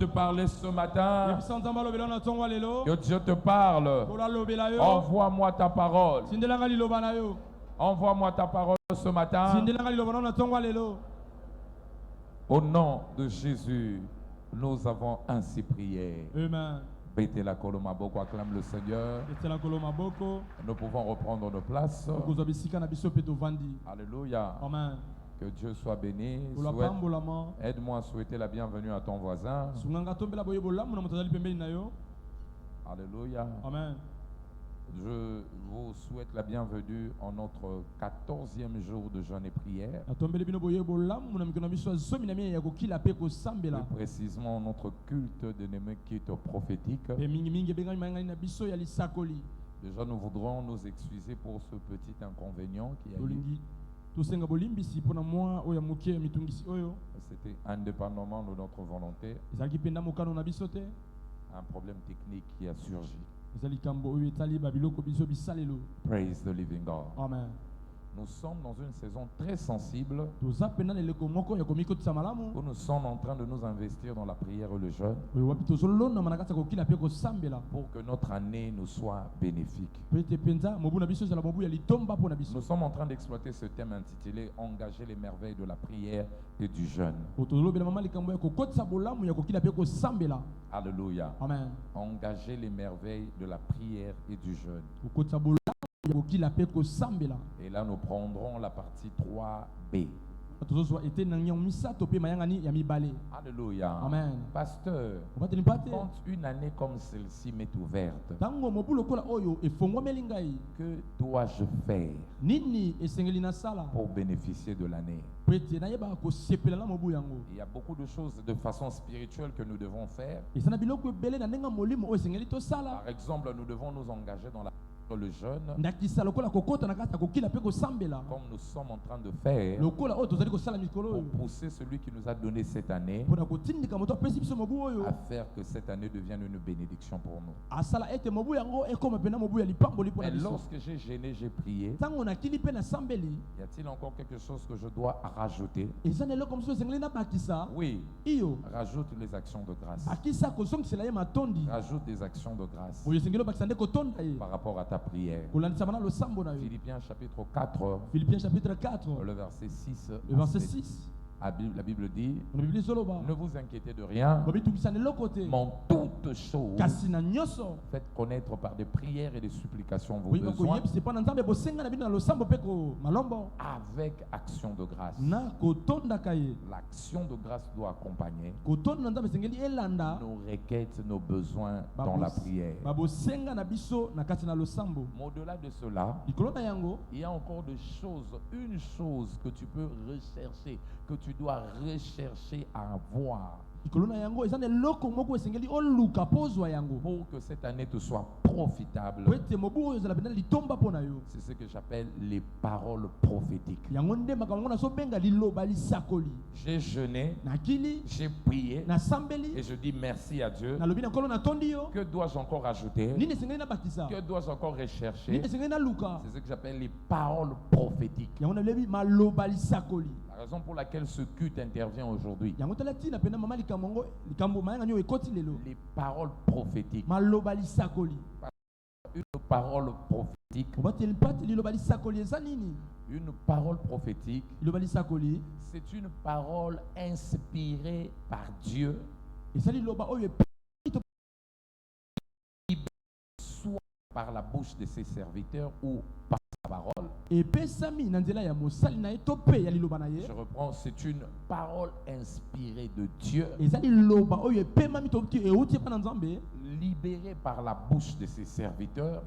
te parler ce matin. Que Dieu te parle. Envoie-moi ta parole. Envoie-moi ta parole ce matin. Au nom de Jésus, nous avons ainsi prié. Amen. Bete la Kolomaboko, acclame le Seigneur. Nous pouvons reprendre nos places. Alléluia. Amen. Que Dieu soit béni. Aide-moi à souhaiter la bienvenue à ton voisin. Alléluia. Amen. Je vous souhaite la bienvenue en notre 14e jour de jeûne et prière. Plus précisément notre culte de Némékite prophétique. Déjà nous voudrons nous excuser pour ce petit inconvénient qui a eu. C'était indépendamment de notre volonté. Un problème technique qui a surgi. Praise the living God. Amen. Nous sommes dans une saison très sensible où nous sommes en train de nous investir dans la prière et le jeûne pour que notre année nous soit bénéfique. Nous sommes en train d'exploiter ce thème intitulé Engager les merveilles de la prière et du jeûne. Alléluia. Amen. Engager les merveilles de la prière et du jeûne. Et là, nous prendrons la partie 3B. Alléluia. Amen. Pasteur, quand une année comme celle-ci m'est ouverte, que dois-je faire pour bénéficier de l'année? Il y a beaucoup de choses de façon spirituelle que nous devons faire. Par exemple, nous devons nous engager dans le jeûne, comme nous sommes en train de faire, pour pousser celui qui nous a donné cette année à faire que cette année devienne une bénédiction pour nous. Mais lorsque j'ai gêné, j'ai prié, y a-t-il encore quelque chose que je dois rajouter? Oui, rajoute les actions de grâce. Rajoute des actions de grâce par rapport à ta prière. Philippiens chapitre 4, le verset 6. La Bible dit, ne vous inquiétez de rien, mais en toutes choses, faites connaître par des prières et des supplications vos besoins avec action de grâce. L'action de grâce doit accompagner nos requêtes, nos besoins dans la prière. Mais au-delà de cela, il y a encore des choses, une chose que tu peux rechercher, que tu dois rechercher à avoir pour que cette année te soit profitable. C'est ce que j'appelle les paroles prophétiques. J'ai jeûné, j'ai prié et je dis merci à Dieu. Que dois-je encore ajouter? Que dois-je encore rechercher? C'est ce que j'appelle les paroles prophétiques. La raison pour laquelle ce culte intervient aujourd'hui, les paroles prophétiques. Une parole prophétique. Une parole prophétique, c'est une parole inspirée par Dieu, soit par la bouche de ses serviteurs ou par sa parole. Je reprends, c'est une parole inspirée de Dieu, libérée par la bouche de ses serviteurs,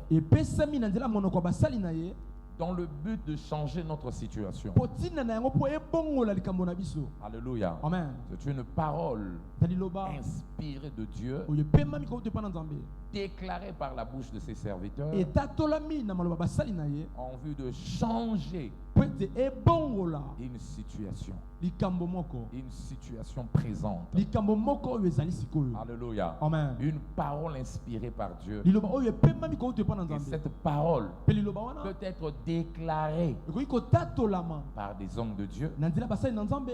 dans le but de changer notre situation. Alléluia. Amen. C'est une parole inspirée de Dieu, déclarée par la bouche de ses serviteurs, en vue de changer Une situation. Une situation présente. Alléluia. Amen. Une parole inspirée par Dieu. Et cette parole peut être déclarée par des hommes de Dieu,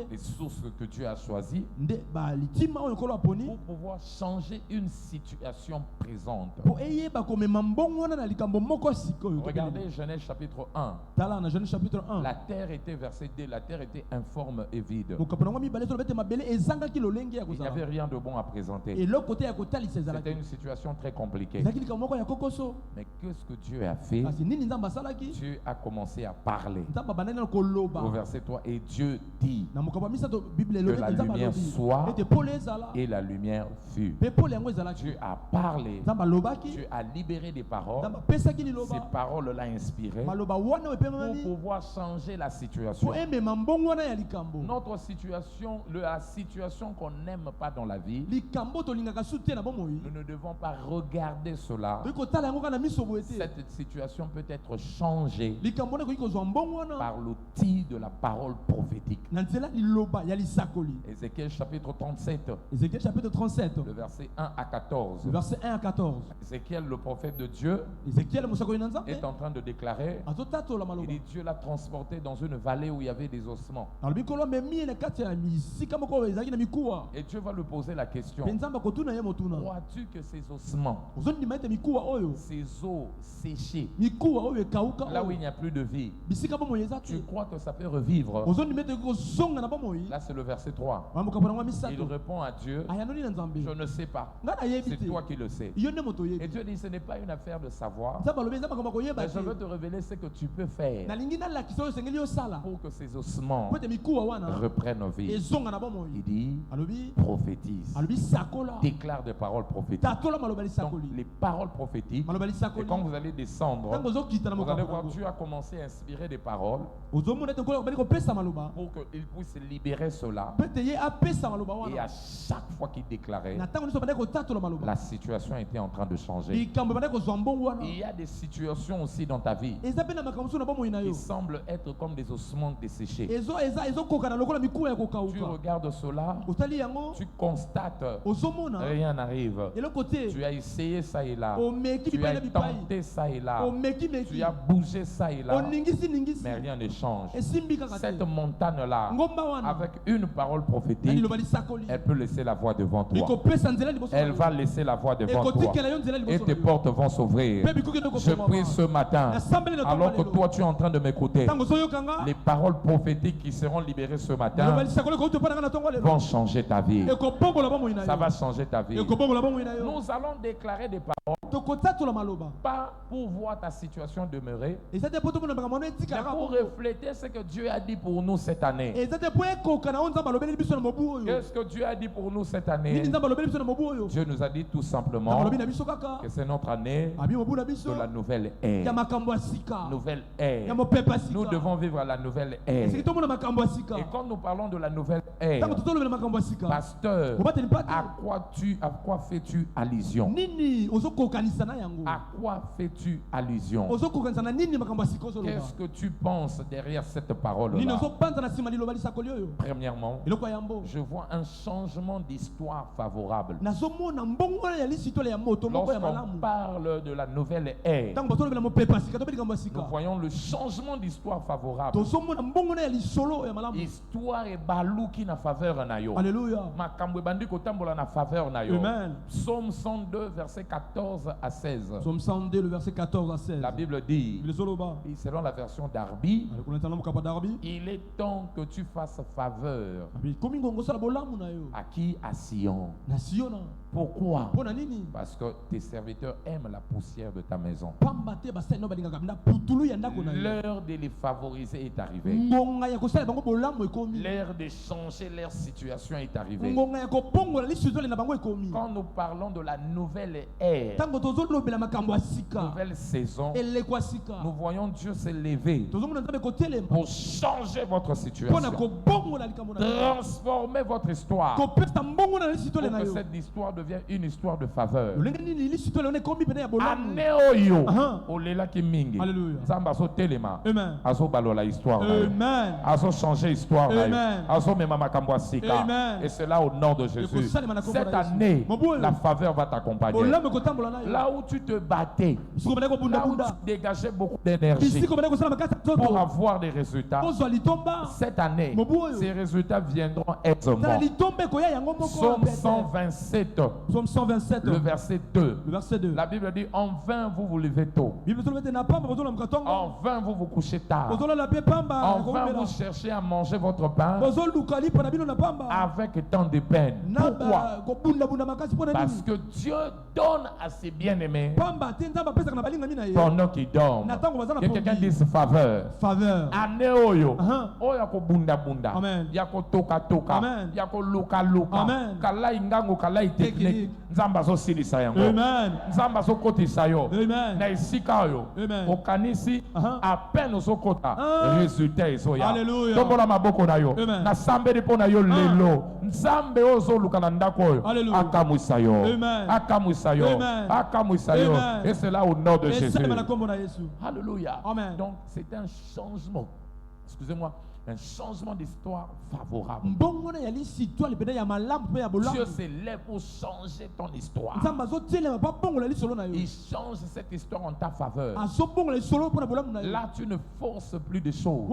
des sources que Dieu a choisies, pour pouvoir changer une situation présente. Regardez Genèse chapitre 1. La terre était, verset 2, la terre était informe et vide. Il n'y avait rien de bon à présenter. C'était une situation très compliquée. Mais qu'est-ce que Dieu a fait? Dieu a commencé à parler. Au verset 3, et Dieu dit que la lumière soit, et la lumière fut. Dieu a parlé. Dieu a libéré des paroles. Ces paroles l'ont inspiré pour pouvoir changer la situation. Notre situation, la situation qu'on n'aime pas dans la vie, nous ne devons pas regarder cela. Cette situation peut être changée par l'outil de la parole prophétique. Ézéchiel chapitre 37, le verset 1 à 14. Ézéchiel, le prophète de Dieu, est en train de déclarer, il dit, Dieu l'a transporté dans une vallée où il y avait des ossements. Et Dieu va lui poser la question, crois-tu que ces ossements, ces os séchés, là où il n'y a plus de vie, tu crois que ça peut revivre? Là c'est le verset 3. Il répond à Dieu, je ne sais pas, c'est toi qui le sais. Et Dieu dit, ce n'est pas une affaire de savoir, mais je veux te révéler ce que tu peux faire pour que ces ossements reprennent vie. Il dit, prophétise, déclare des paroles prophétiques. Donc les paroles prophétiques, et quand vous allez descendre, vous allez voir, Dieu a commencé à inspirer des paroles pour qu'il puisse libérer cela. Et à chaque fois qu'il déclarait, la situation était en train de changer. Il y a des situations aussi dans ta vie qui semblent être comme des ossements desséchés. Tu regardes cela, tu constates, rien n'arrive. Tu as essayé ça et là, tu as tenté ça et là, tu as bougé ça et là, mais rien ne change. Cette montagne-là, avec une parole prophétique, elle peut laisser la voie devant toi. Elle va laisser la voie devant toi. Et tes portes vont s'ouvrir. Je prie ce matin, alors que toi tu es en train de m'écouter, les paroles prophétiques qui seront libérées ce matin vont changer ta vie. Ça va changer ta vie. Nous allons déclarer des paroles, pas pour voir ta situation demeurer, mais pour refléter ce que Dieu a dit pour nous cette année. Qu'est-ce que Dieu a dit pour nous cette année? Dieu nous a dit tout simplement que c'est notre année de la nouvelle ère. Nouvelle ère. Nous devons vivre la nouvelle ère. Et quand nous parlons de la nouvelle ère, pasteur, à quoi fais-tu allusion? À quoi fais-tu allusion? Qu'est-ce que tu penses derrière cette parole-là? Premièrement, je vois un changement d'histoire favorable. Lorsqu'on parle de la nouvelle ère, nous voyons le changement d'histoire favorable. Histoire et balou qui n'a faveur na yo. Alléluia. Psaume 102, verset 14 à 16. Psaume 102, le verset 14 à 16. La Bible dit, selon la version d'Arbi, il est temps que tu fasses faveur. À qui? À Sion. Pourquoi? Parce que tes serviteurs aiment la poussière de ta maison. L'heure de les favoriser est arrivée. L'heure de changer leur situation est arrivée. Quand nous parlons de la nouvelle ère, nouvelle saison, nous voyons Dieu s'élever pour changer votre situation, transformer votre histoire, pour que cette histoire devienne une histoire de faveur. Alléluia. Azo balola histoire. Amen. Azo changer histoire. Amen. Azo mema kambo sika. Amen. Et c'est là au nom de Jésus. Cette année, la faveur va t'accompagner. Là où tu te battais, là où tu dégageais beaucoup d'énergie pour avoir des résultats, cette année, ces résultats viendront aisément. Psaume 127, le verset 2. La Bible dit, en vain vous vous levez tôt. En vain vous vous couchez tard. En vain vous cherchez à manger votre pain avec tant de peine. Pourquoi? Parce que Dieu donne à ses bien-aimés pendant qu'ils dorment. Que quelqu'un dise faveur. Année oyo. Oya ko bunda bunda. Yako toka toka. Yako luka luka. Kala ingango kala technique. Nzamba zo silisa yango. Nzamba zo kotisa yo. Na isika yo. Okanisi à peine zo kota. Résultat iso ya. Tombola maboko na yo. Na sambeli pona yo lelo. Nzambe ozo luka na ndako yo. Akamwisa yo. Akamwisa yo. Akamwisa yo. Et c'est là au nom de Jésus. Alléluia. Donc c'est un changement. Excusez-moi. Un changement d'histoire favorable. Dieu s'élève pour changer ton histoire. Il change cette histoire en ta faveur. Là, tu ne forces plus de choses.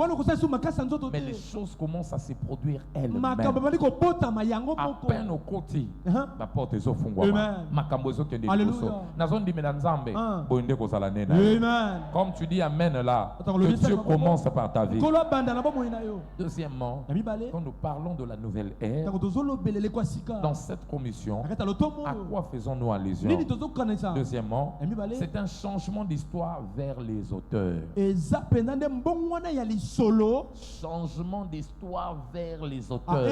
Mais les choses commencent à se produire elles-mêmes. À peine au côté, la porte est au fond. Comme tu dis Amen là, que Dieu commence par ta vie. Deuxièmement, quand nous parlons de la nouvelle ère, dans cette commission, à quoi faisons-nous allusion? Deuxièmement, c'est un changement d'histoire vers les auteurs. Changement d'histoire vers les auteurs.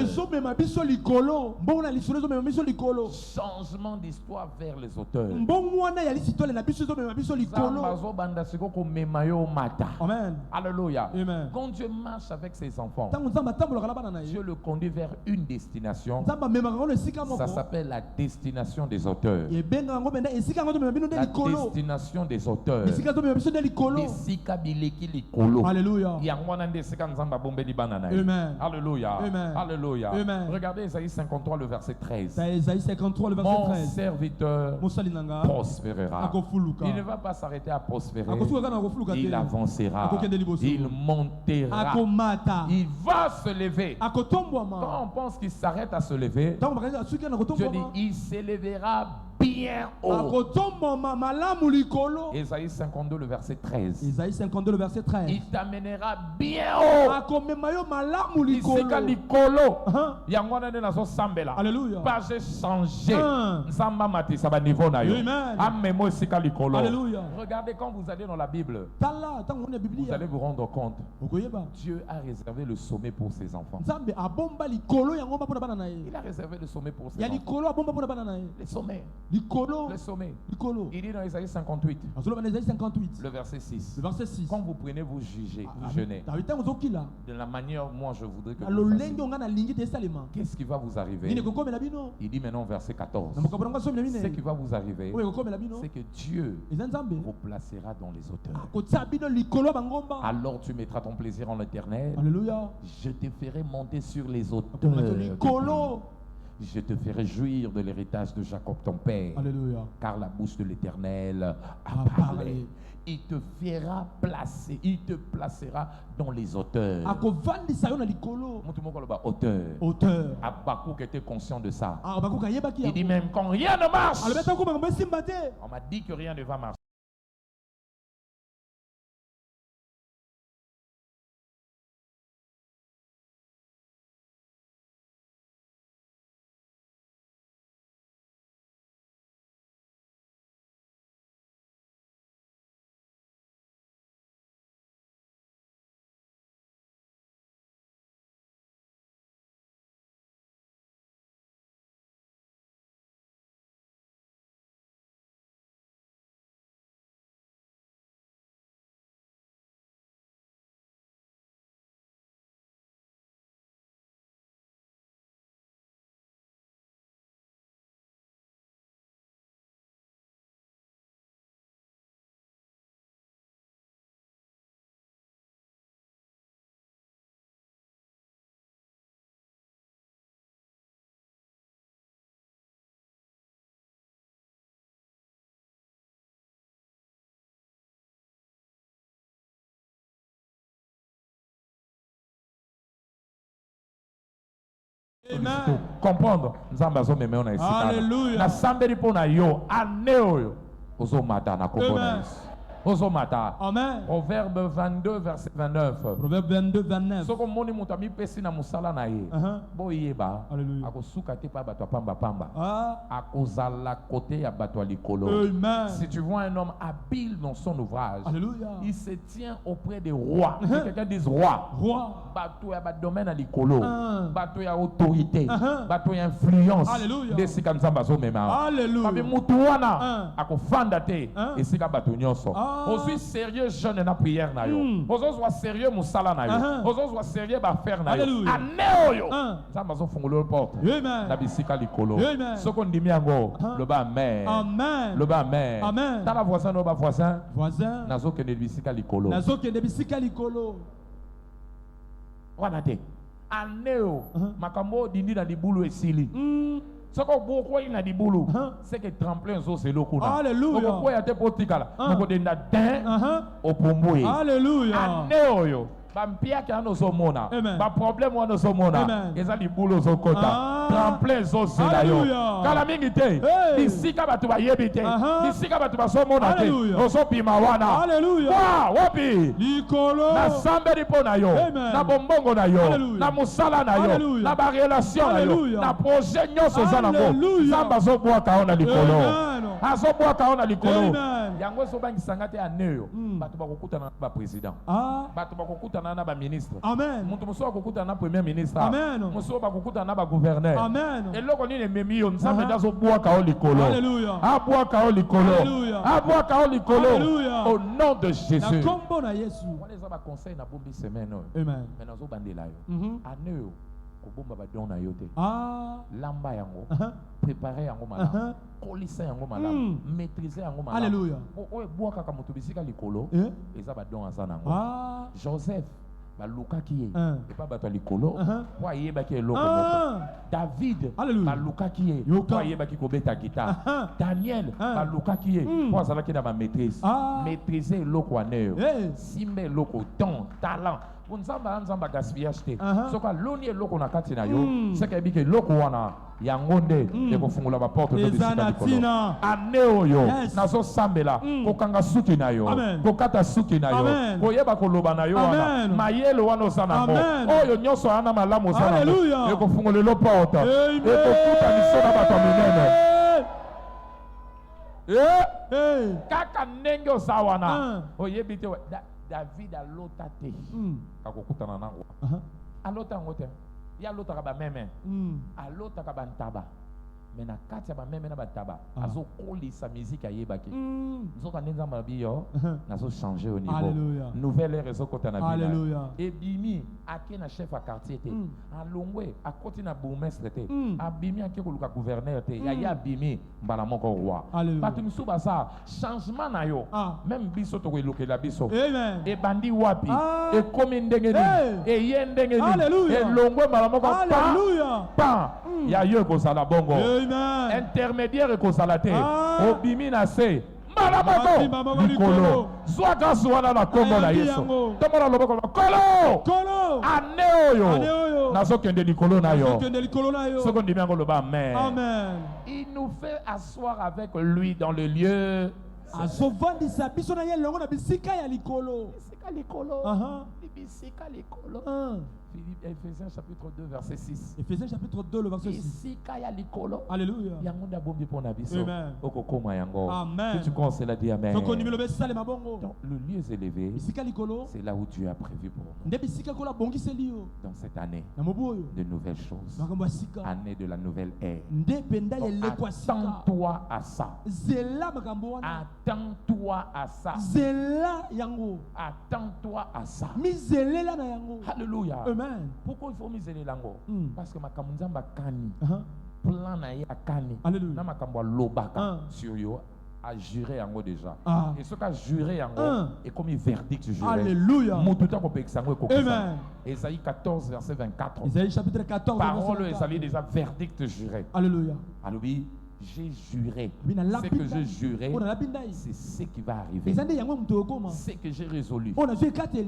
Changement d'histoire vers les auteurs. Amen. Alléluia. Quand Dieu marche avec ses enfants, Dieu le conduit vers une destination. Ça s'appelle la destination des auteurs. La destination des auteurs. Alléluia. Alléluia. Alléluia. Regardez Isaïe 53, le verset 13. Mon serviteur prospérera. Il ne va pas s'arrêter à prospérer. Il avancera. Il montera. Il va se lever. Quand on pense qu'il s'arrête à se lever, Dieu dit il s'élèvera bien haut. Isaïe 52, le verset 13. Il t'amènera bien haut. Alléluia. Pas changer. Alléluia. Regardez quand vous allez dans la Bible, vous allez vous rendre compte. Dieu a réservé le sommet pour ses enfants. Il a réservé le sommet pour ses enfants. Le sommet. Le sommet. Il dit dans Isaïe 58, le verset 6. Quand vous prenez, vous jugez, vous jeûnez. De la manière, moi, je voudrais que vous fassiez. Qu'est-ce qui va vous arriver? Il dit maintenant, verset 14. Ce qui va vous arriver, c'est que Dieu vous placera dans les auteurs. Alors tu mettras ton plaisir en l'éternel. Alléluia. Je te ferai monter sur les auteurs. Je te ferai jouir de l'héritage de Jacob ton père. Alléluia. Car la bouche de l'Éternel a parlé. Il te fera placer, il te placera dans les auteurs. Auteur. Habakkuk était conscient de ça. Il dit même quand rien ne marche, on m'a dit que rien ne va marcher. Amen. Comprendre. Alléluia. Na sambeli pona yo aneoyo. Ozo mata na komona. Amen. Proverbe 22, verset 29. Proverbe 22, 29. Soko moni mutami pesi na musala na ye. Bo yeba. Ako suka te pa bato pamba pamba. Akozala côté ya bato likolo. Amen. Si tu vois un homme habile dans son ouvrage, Alléluia, il se tient auprès des rois. Quelqu'un dise roi. Roi. Bato ya domaine à likolo. Bato ya autorité. Bato ya influence. Alléluia. Desika nzamba zo mema. Alléluia. Babi mutu wana akofanda te. Esika bato nyonso. Aussi sérieux jeune na prière na yo. Ozo soit sérieux musala na yo. Ozo soit sérieux ba faire na yo. Aneoyo. Nzamba zo fungolo porte. Amen. Na bisika likolo. Amen. Soko ndimi yango le ba amen. Amen. Le ba amen. Amen. Tala voisin no ba voisin. Voisin. Nazo kende bisika likolo. Nazo kende bisika likolo. Wana te. Aneo makambo dindi na libulu esili. Soko boko ina dibulu c'est que tremplin zo c'est lokuna. Alléluia. Boko ya te potikala. Boko denda den opomboye. Alléluia. Aneoyo. Bampia ki ano zo mona. Ba problème wana zo mona. Eza dibulu zo kota. Tremplin zo c'est la yo. Kala mingi te. Bisika batu ba yebi te. Bisika batu ba zo mona te. Ozo pima wana. Alléluia. Wa wapi. Likolo. Na sambeli po na yo. Na bombongo na yo. Na musala na yo. Na ba relation na yo. Na projet nyonso za nango. Samba zo bwa kaona likolo. Azo bwa kaona likolo. Yango so bangi sangate aneyo. Batu ba kokuta na ba président. Batu ba kokuta na ba ministre. Amen. Muntu muso kokuta na premier ministre. Amen. Muso ba kokuta na ba gouverneur. Amen. Eloko nini memi yo nzambe dazo bwa kao likolo. Alléluia. Abwa kao likolo. Alléluia. Abwa kao likolo. Alléluia. Au nom de Jésus. Na kombo na Yesu. Wana eza ba conseil na bombi semaine. Amen. Mais nazo bandela yo. Aneyo kobomba ba don na yo te. Lamba yango. Préparer yango malamu. Kolisa yango malamu. Maîtriser yango malamu. Alléluia. Oye bwa kaka moto bisika likolo. Eza ba don asa nango. Joseph baluka kiye et pas bato likolo po ayebaki eloko moko. David baluka kiye po ayebaki kobeta guitare. Daniel baluka kiye po azalaki na ba maîtrise. Maîtriser eloko aneyo. Simba eloko don talent. Nzamba nzamba gaspillage te. Soka loni eloko na kati na yo. Seka ebike eloko wana yango nde ekofungula ba porte de bisika likolo. Aneo yo nazo sambela kokanga suki na yo. Kokata suki na yo. Koyeba koloba na yo wana. Mayelo wana osana ngo. Oyo nyonso ana malamu osana ngo. Ekofungula lo porte. Ekokuta misona bato minene. Kaka ndenge osawana. Oyebi te David alota te. Akokutana na roi. Alota ngote. Ya alota ka ba meme. Alota ka ba ntaba. Mais na kati ya ba meme na ba taba. Azo kolisa musique ayebaki. Nzoka ndenza mabiyo. Nazo changer au niveau. Alléluia. Nouvelle ère ezo kota na bina. Alléluia. Et bimi ake na chef à quartier te. Alongwe akoti na bourgmestre te. Abimi ake koluka gouverneur te. Ya bimi mbala moko roi. Batu misu basa changement na yo. Même biso to elokela biso. Amen. E bandi wapi? E komi ndenge ni. E ye ndenge ni. Alléluia. E longwe mbala moko pa. Alléluia. Pa. Ya yo ko sala bongo. Amen. Intermédiaire ko sala te. Obimi na se. Malamoko likolo zwa grâce wana na kombo na Yesu tomona loboko kolo aneoyo nazokende likolo na yo soko ndimi yango loba amen. Il nous fait asseoir avec lui dans le lieu azovandisa biso na ye longo na bisika ya likolo. Bisika likolo. Éphésiens chapitre 2 verset 6. Éphésiens chapitre 2 le verset 6. Bisika ya likolo. Alléluia. Yango nda bombi pona biso. Amen. Okokoma yango. Amen. Si tu crois cela dit amen. Donc le lieu élevé. C'est là où Dieu a prévu pour nous. Dans cette année. De nouvelles choses. Année de la nouvelle ère. Attends-toi à ça. Attends-toi à ça. Attends-toi à ça. Alléluia. Amen. Pourquoi il faut miser l'ango? Parce que ma kamunzamba kani. Plan na ya kani. Alléluia. Na makambo lobaka sur yo a juré yango déjà. Et ce qu'a juré yango est comme un verdict juré. Alléluia. Mututa ko peksango ko. Amen. Ésaïe 14 verset 24. Ésaïe chapitre 14 parole Ésaïe déjà verdict juré. Alléluia. Alléluia. j'ai juré. Ce que j'ai juré, c'est ce qui va arriver. Ce que j'ai résolu.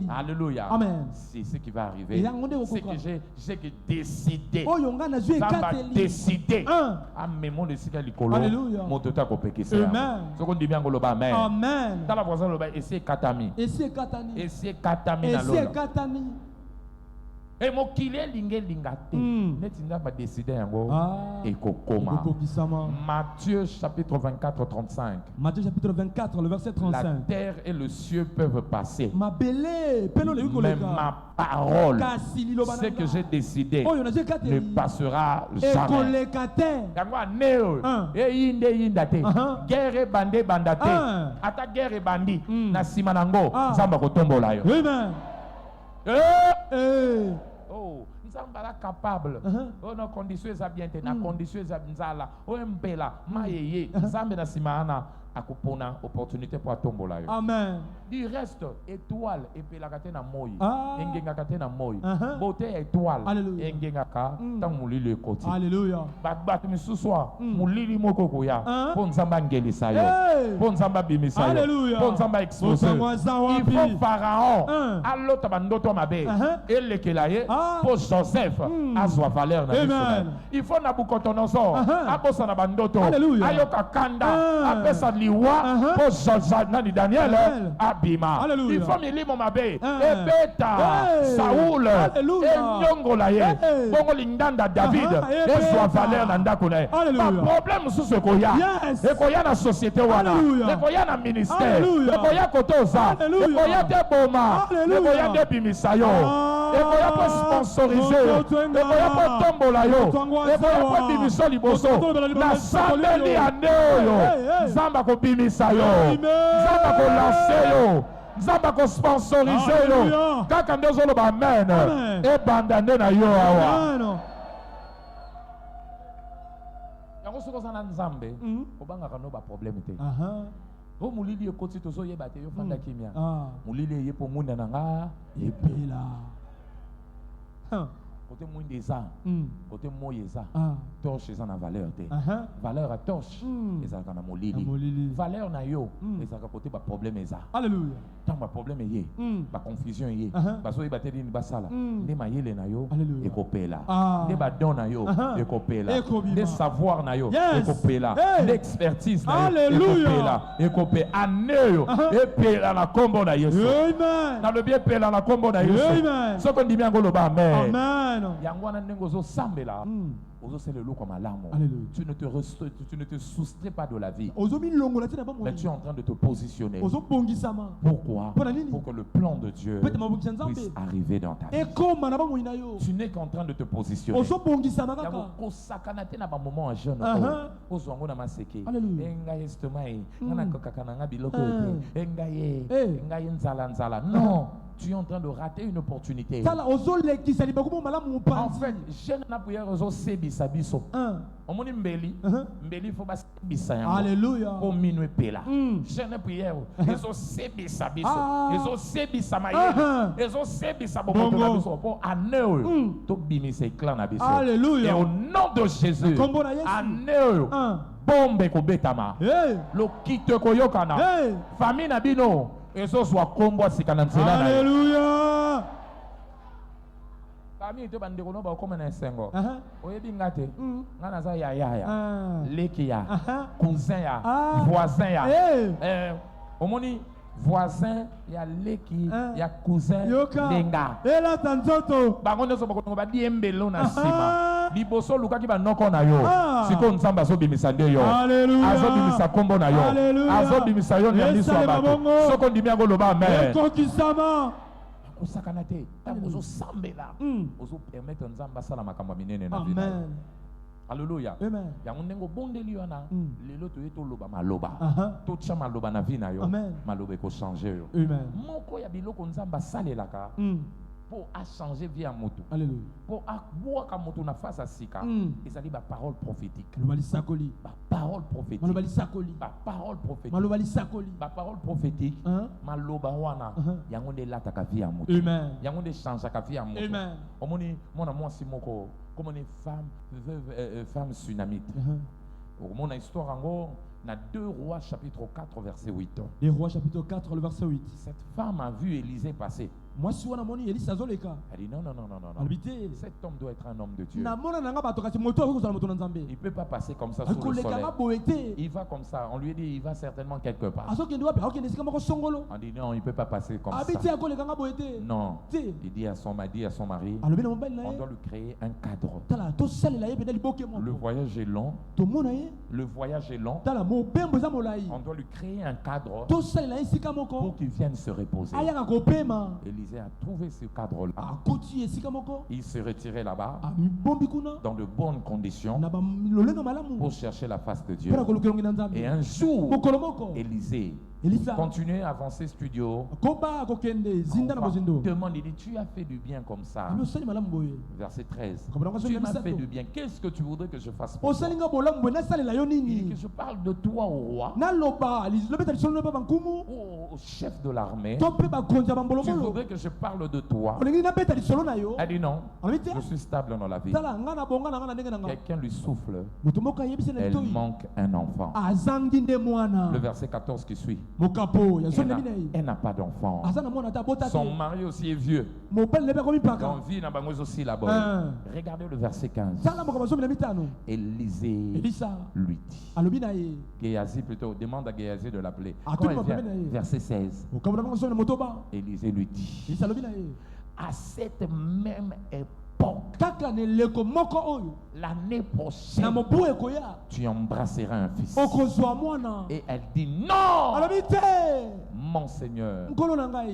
Alléluia. Amen. C'est ce qui va arriver. Ce que j'ai décidé. Ça m'a décidé. Alléluia. Amen. Amen. Dans la voisin, essayez katami. Essayez katani. Essayez katami. Essayez katani. Et mon kilé lingé lingate. Netinda va décider yango. Et kokoma. Matthieu chapitre 24, 35. Matthieu chapitre 24, le verset 35. La terre et le ciel peuvent passer. Mais ma parole, ce que j'ai décidé, ne passera jamais. Guerre bandé bandate. Ata guerre bandi. Na simanango. Zamba kotombola yo. Amen. Oh, nous sommes capables. Oh, nos conditions sont bien, nos conditions sont bien. Oh, mbela, maïe, zambe na simana. Akupona opportunité pour tombola yo. Amen. Du reste étoile et puis la katena moi. Engenga katena moi. Beauté étoile. Engenga ka tamuli le côté. Alléluia. Bat misuswa mulili moko koya. Pour nzamba ngelisa yo. Pour nzamba bimisa yo. Pour nzamba exposer. Il faut pharaon alota bandoto mabe. Elle kelaye pour Joseph azwa valeur na biso. Il faut Nabucodonosor abosa na bandoto. Ayoka kanda apesa pour Daniel abima. Il faut me lire mon mabé. Ebeta Saoul et Nyongolaye. Bongo lindanda David. Et soit valeur nandakune. Pas problème sous ce koya. Et koya na société wana. Et koya na ministère. Et koya kotoza. Et koya de boma. Et koya de bimisayo. Et koya pour sponsoriser. Et koya pour tombolayo. Et koya pour bimiso liboso. Na sambeli aneyo. Zamba ko bimisa yo. Zamba ko lancer yo. Zamba ko sponsoriser yo. Kaka ndezo lo ba amen. E bandane na yo awa. Yango soko sana nzambe. Obanga kano ba problème te. O mulili ekoti tozo yeba te yo fanda kimia. Mulili ye po munda na nga yepela. Côté Mouindeza, côté Moyeza, torche ça na valeur te. Valeur à torche, et ça kana molili. Valeur na yo, et ça côté ba problème eza. Alléluia. Tant ba problème yé, ba confusion yé, ba so ba te ni ba sala. Ne mayele na yo, e kopela. Ne ba don na yo, e kopela. Ne savoir na yo, e kopela. L'expertise na yo, e kopela. E kopé aneyo, e pela na kombo na Yesu. Amen. Na le bien pela na kombo na Yesu. Amen. So ko ndi bien ngolo ba amen. Amen. Yangwana nengozo sambela. C'est le loup comme un larme. Tu ne te soustrais pas de la vie. Mais tu es en train de te positionner. Pourquoi? Pour que le plan de Dieu puisse arriver dans ta vie. Tu n'es qu'en train de te positionner. Non. Tu es en train de rater une opportunité. En fait, je n'ai pas pu sabiso. Omoni mbeli, mbeli faut bas bisa yango. Alléluia. Pour minuit pela. Je n'ai prière. Ils ont sebisa biso. Ils ont sebisa maye. Ils ont sebisa bomoto na biso pour aneu. To bimise clan na biso. Alléluia. Et au nom de Jésus. Aneu. Bombe ko betama. Lo kite ko yokana. Famille na bino. Et ce soit combo sikana nzela. Alléluia. Famille te bande kono ba comme na sengo. Oyebi ngate. Ngana za ya. Leki ya. Cousin ya. Voisin ya. Omoni voisin ya leki ya cousin denga. Ela tanzoto. Bango nso bako ba diembelo na sima. Liboso lukaki ba noko na yo. Siko nzamba so bimisa nde yo. Azo bimisa kombo na yo. Azo bimisa yo na miso abato. Soko ndimi yango loba amen. Ekokisama. Osakana te. Tango zo sambela. Ozo permettre nzamba sala makambo minene na vida. Amen. Alléluia. Amen. Yango ndenge bondeli wana lelo to yeto loba maloba. To tcha maloba na vie na yo. Maloba ko changer yo. Amen. Moko ya biloko nzamba salelaka. Pour changer vie à moto. Alléluia. Pour voir ka moto na face à sika. Et ça dit ba parole prophétique. Malobali sakoli. Ba parole prophétique. Malobali sakoli. Ba parole prophétique. Malobali sakoli. Ba parole prophétique. Maloba wana. Yango de lata ka vie à moto. Amen. Yango de changer ka vie à moto. Amen. Omoni mona moi si moko comme une femme tsunamite. Mon histoire en gros, dans 2 Rois chapitre 4 verset 8. 2 Rois chapitre 4 le verset 8. Cette femme a vu Élisée passer. Moi si on a moni Élisée azoleka. Elle dit non. Cet homme doit être un homme de Dieu. Il ne peut pas passer comme ça sous le soleil. Il va comme ça. On lui dit il va certainement quelque part. On dit non, il ne peut pas passer comme ça. Non. Il dit à son mari, on doit lui créer un cadre. Le voyage est long. On doit lui créer un cadre pour qu'il vienne se reposer. Élisée a trouvé ce cadre-là. Il s'est retiré là-bas dans de bonnes conditions pour chercher la face de Dieu. Et un jour, Élisée continuez à avancer studio. Demande, il dit, tu as fait du bien comme ça. Verset 13. Tu m'as fait du bien. Qu'est-ce que tu voudrais que je fasse pour toi? Il dit que je parle de toi au roi, au chef de l'armée. Tu voudrais que je parle de toi? Elle dit non, je suis stable dans la vie. Quelqu'un lui souffle. Elle manque un enfant. Le verset 14 qui suit. Elle n'a pas d'enfant. Son mari aussi est vieux. Son vie n'a pas aussi là-bas. Regardez le verset 15. Élisée lui dit. Géasi plutôt, demande à Géasi de l'appeler. Verset 16. Élisée lui dit. À cette même époque, l'année prochaine, tu embrasseras un fils. Et elle dit non, mon Seigneur,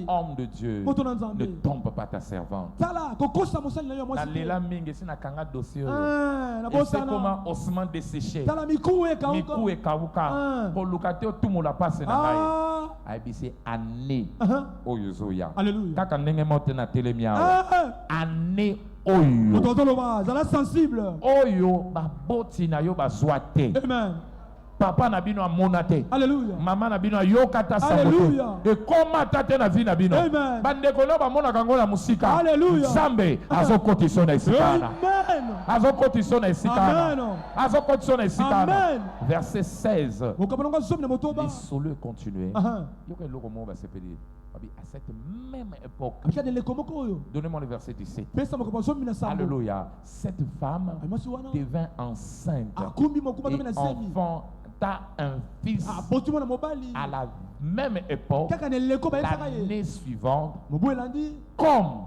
homme de Dieu, ne trompe pas ta servante. Et c'est comment osman desséché, mikou et kauka, pour l'occasion tout le monde a passé dans la vie. C'est année oyozoya. Kaka ndenge mote na telemia. Année oyo. Oyo baboti na yo bazwate. Amen. Papa na bino amonate. Alléluia. Maman na bino yokata samoto. Et comment tate na vie na bino. Bandeko na ba mona kango na musika. Alléluia. Sambe azokotisa na isikana. Amen. Azokotisa na isikana. Azokotisa na isikana. Verset 16. L'isole continuer. Yoka loko mo ba sepeli. À cette même époque, donnez-moi le verset 17. Alléluia. Cette femme devint enceinte et enfanta un fils à la même époque, l'année suivante, comme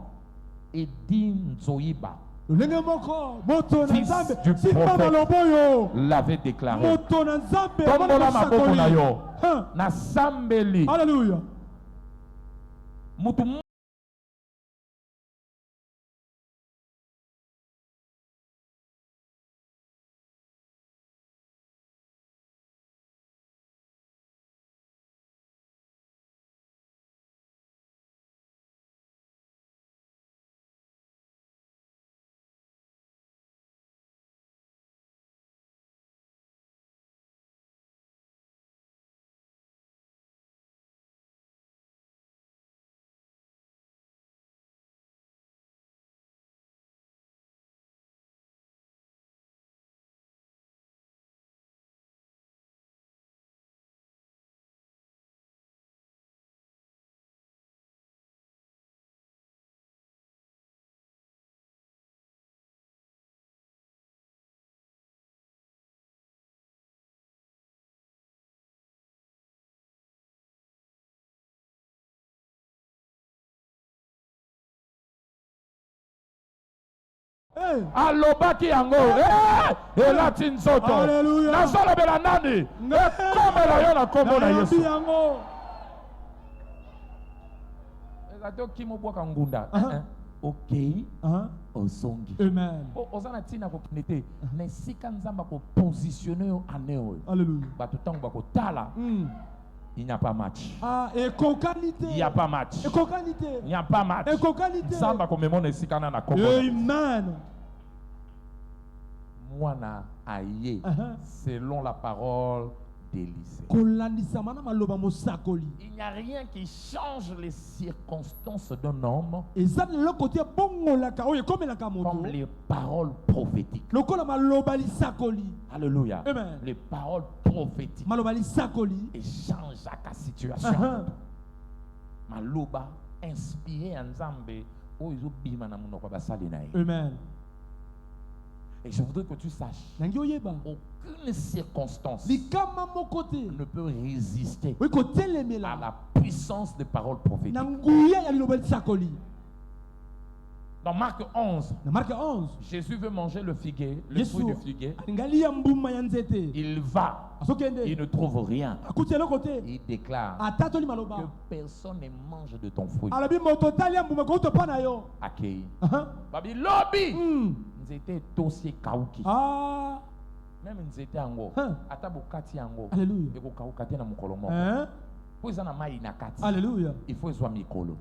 Edin Zoïba, fils du prophète, l'avait déclaré. Alléluia. Alobaki yango elati nzoto nasolobela nani ekomela yo na kombo na Yesu ezati okimobwaka ngunda okei osongi ozana ntina kokende te na esika nzambe akopositione yo ane oyo bato ntango bakotala. Il n'y a pas match. Il n'y a pas match. Il n'y a pas match. Samba comme mon esikana na kombo. Amen. Mwana aye selon la parole délices. Il n'y a rien qui change les circonstances d'un homme comme les paroles prophétiques. Alléluia. Amen. Les paroles prophétiques échangent chaque situation. Maloba inspiré en Zambé. Amen. Et je voudrais que tu saches, aucune circonstance ne peut résister à la puissance des paroles prophétiques. Dans Marc 11, Jésus veut manger le figuier, le fruit du figuier. Il va, il ne trouve rien. Il déclare que personne ne mange de ton fruit. Accueilli. Babi lobby. Nzete tosi kauki. Même nzete ango. Atabo kati ango. Alléluia. Eko kaukati na mukolomo. Alléluia. Il faut soit mikolo.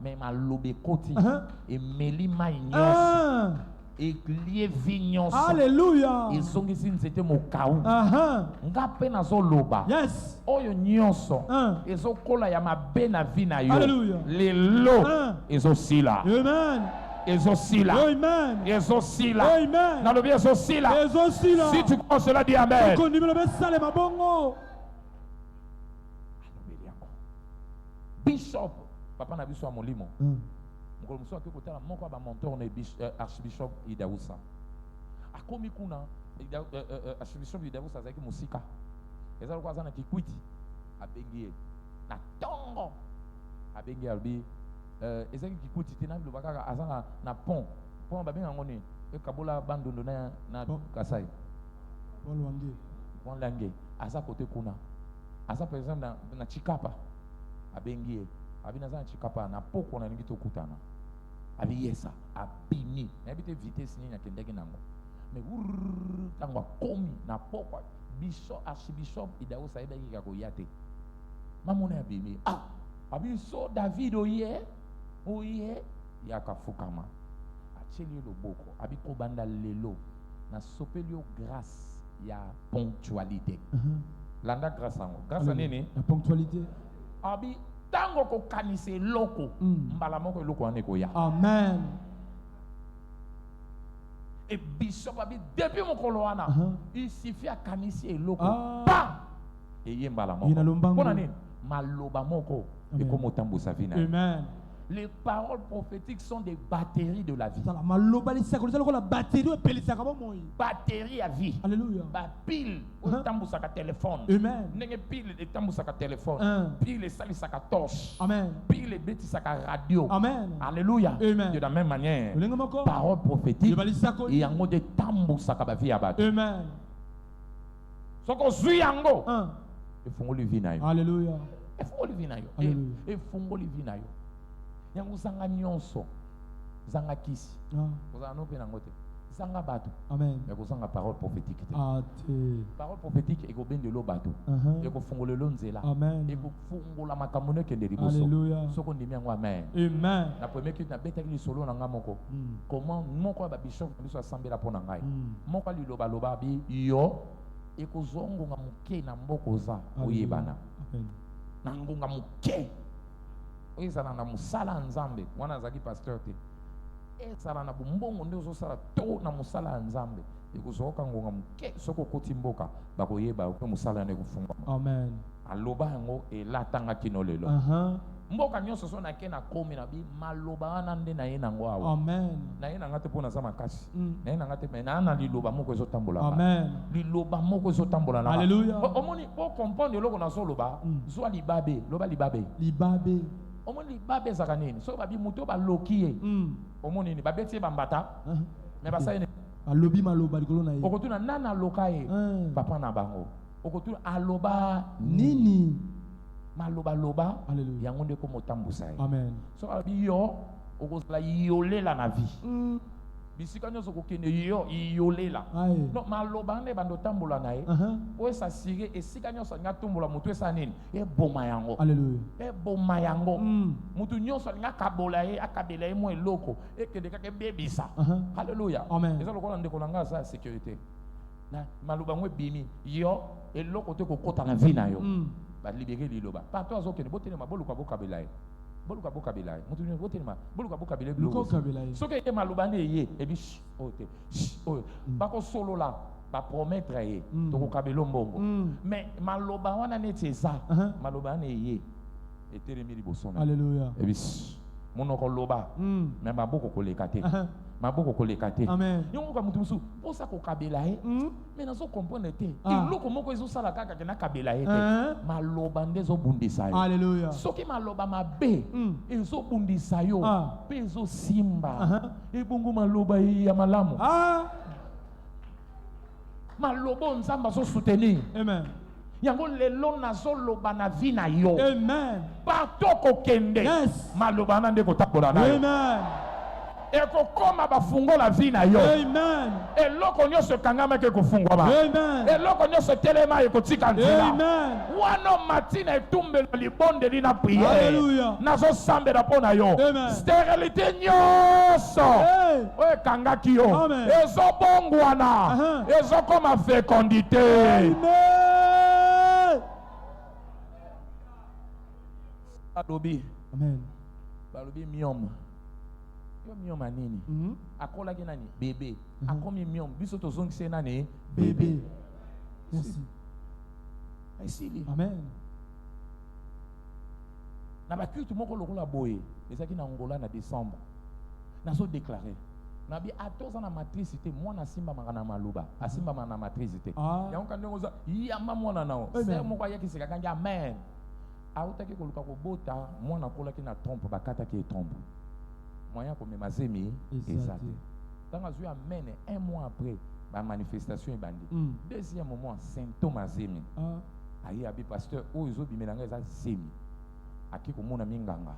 Mais ma lobe koti et meli maïnyos et lié vignos. Alléluia. Ils sont ici c'était mon kaou. Ngape na zo loba. Yes. Oyo nyonso. Ezo kola ya mabena vina yo. Alléluia. Les lots. Ezo sila. Amen. Ezo sila. Amen. Ezo sila. Amen. Na lobi ezo sila. Si tu crois cela, dis amen. Bishop, papa na biso molimo. Mukolo muso akiko tala moko ba mentor na archbishop Idawusa. Akomi kuna archbishop Idawusa zaki musika. Ezalo kwa zana kikwiti abengie na tongo. Abengie albi ezaki kikwiti tena bilo bakaka azana na pont ba benga ngoni e kabola bandondo na Kasai. Wanlange asa kote kuna. Asa par exemple na Chikapa. Abengie abina za Chikapa na poko na ngito kutana abi yesa abini na bite vitesse ni nyakendege nango me tangwa komi na poko bishop archbishop Idawusa ebe ki kakoyate mamona abimi abi so David oye yakafukama acheli loboko abi ko banda lelo na sopelio grâce ya ponctualité. Landa grâce ango grâce nini la ponctualité. Abi tango ko kanise loko mbala moko loko aneko ya. Amen. Et bishop abi depuis mokolo wana il suffit à kanise loko pa et yembala moko pona nini maloba moko et comme tambusa vina. Amen. Les paroles prophétiques sont des batteries de la vie. Batterie à vie. Alléluia. Pile au tambusaka téléphone. Amen. Nenge pile de tambusaka téléphone. Pile les salisaka torche. Amen. Pile les bêtisaka radio. Amen. Alléluia. Amen. De la même manière, paroles prophétiques il y a un mot de tambusaka ba vie abatu. Amen. Soko zui yango. Et fongo le vinayo. Alléluia. Et fongo le vinayo. Et fongo le vinayo. Yango zanga nyonso zanga kisi kozanga no pe nango te zanga bato. Amen. Mais kozanga parole prophétique te. Parole prophétique ekobendelo bato ekofungolelo nzela ekofungola makambo nekende liboso soko ndimi yango amen. Amen. Na premier que na betaki lisolo na nga moko comment moko ba bishop biso assemblée pona ngai moko liloba loba bi yo ekozongonga muke na mboko za oyebana na ngonga muke ezala na musala nzambe wana zaki pasteur te ezala na bumbongo nde ozosala to na musala nzambe ekozoka ngonga muke soko koti mboka bakoyeba ko musala ne kufunga. Amen. Aloba yango elatanga kino lelo mboka nyonso so na ke na komi na bi maloba wana nde na ye nango awa. Amen. Na ye nanga te pona za makasi na ye nanga te me na liloba moko ezotambola. Amen. Liloba moko ezotambola na. Alléluia. Omoni po comprendre loko na soloba zwa libabe loba libabe omoni babe zaka nini so babi muto ba lokiye omoni ni babeti bambata me basaye ne alobi maloba likolo na ye okotuna nana lokaye papa na bango okotuna aloba nini maloba loba yango nde ko motambusa ye. Amen. So babi yo okozala yolela na vie bisika nyonso kokende yo yolela no maloba nde bando tambola na ye o s'assurer esika nyonso nga tumbola mutu esa nini eboma yango. Alléluia. Eboma yango mutu nyonso nga kabola ye akabela ye mo eloko ekende kaka bebisa. Alléluia. Amen. Eza lokola ndeko na nga sa sécurité na maloba ngwe bimi yo eloko te kokota na vie na yo ba libérer liloba partout azokende botelema boluka bokabelaye boluka bokabelaye mutu ni botelema boluka bokabelaye soki ye maloba ne ye ebi ote oyo bako solo la ba promettre ye tokokabela mbongo mais maloba wana neti eza maloba ne ye etelemi liboso na alléluia ebi monoko loba mais maboko koleka te maboko koleka te yongo ka mutu musu posa kokabela ye mais nazo comprendre te eloko moko ezosala kaka ke nakabela ye te maloba nde ezobundisa yo alléluia soki maloba mabe ezobundisa yo mpe ezosimba ebongo maloba ya malamu maloba nzambe azosoutenir amen yango lelo nazoloba na vie na yo amen partout kokende maloba na nde kotambola na yo amen ekokoma bafungola vie na yo amen eloko nyonso ekangamaki ekofungwama amen eloko nyonso etelema ekotika nzela amen wana matina etumbelo libondeli na priere Alléluia. nazosambela mpo na yo Amen. sterilité nyonso oyo ekangaki yo Amen. ezobongwana ezokoma fécondité amen balobi amen balobi miom yo miom anini akolaki nani bebe akomi miom biso tozongise nani bebe merci esili amen na bakulte moko lokola boye ezalaki na ngola na décembre nazodéclare nabi atoza na matrice te mwana asimbamaka na maloba asimbamaka na matrice te yango ka ndenge oza yamba mwana nao ser moko ayakisaka kangi amen autaki koluka kobota mwana akolaki na trompe bakataki etrompe moyen komema zemi eza te ntango azwi amene un mois après bamanifestation ebandi deuxième moment symptôme azemi aye abi pasteur oyo ezobimela nga eza zemi aki komona minganga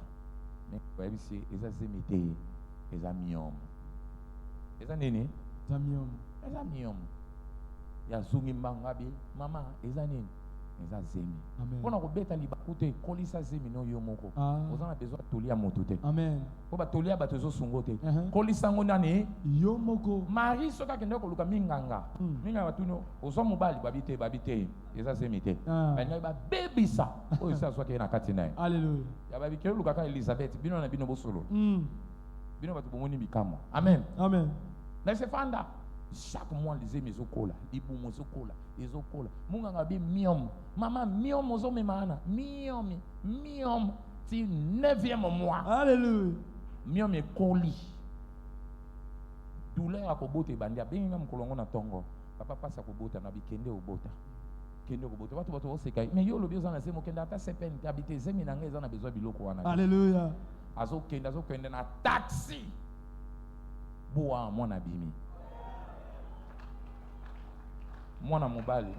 bayebisi eza zemi te eza miome eza nini eza miome yazongi mbanga bi mama eza nini eza zemi mpona kobeta libaku te kolisa zemi no yo moko oza na besoin tolia moto te mpo batolia bato ezosungo te kolisa ngo nani yo moko mari soki akende koluka minganga minganga tuno ozwa mobali babi te eza zemi te balingai babebisa oyo esi azwaki ye na kati na ye alleluya ya babikeli olukaka elizabeth bino na bino bosolo bino bato bomoni bikamwa amen laisse fanda chaque mois les amis ezokola libumu ezokola munganga bi miom mama miom ozomemana miom ti 9e mois alléluia miom ekoli douleur akobota ebandi abenginga mokolo yango na ntongo papa pasi akobota na bikende obota bato oseka mais yo olobi oza na zemi okende ata sepene te abite zemi na ngai eza na besoin biloko wana alléluia azokende na taxi boa mwana bimi mwana mobali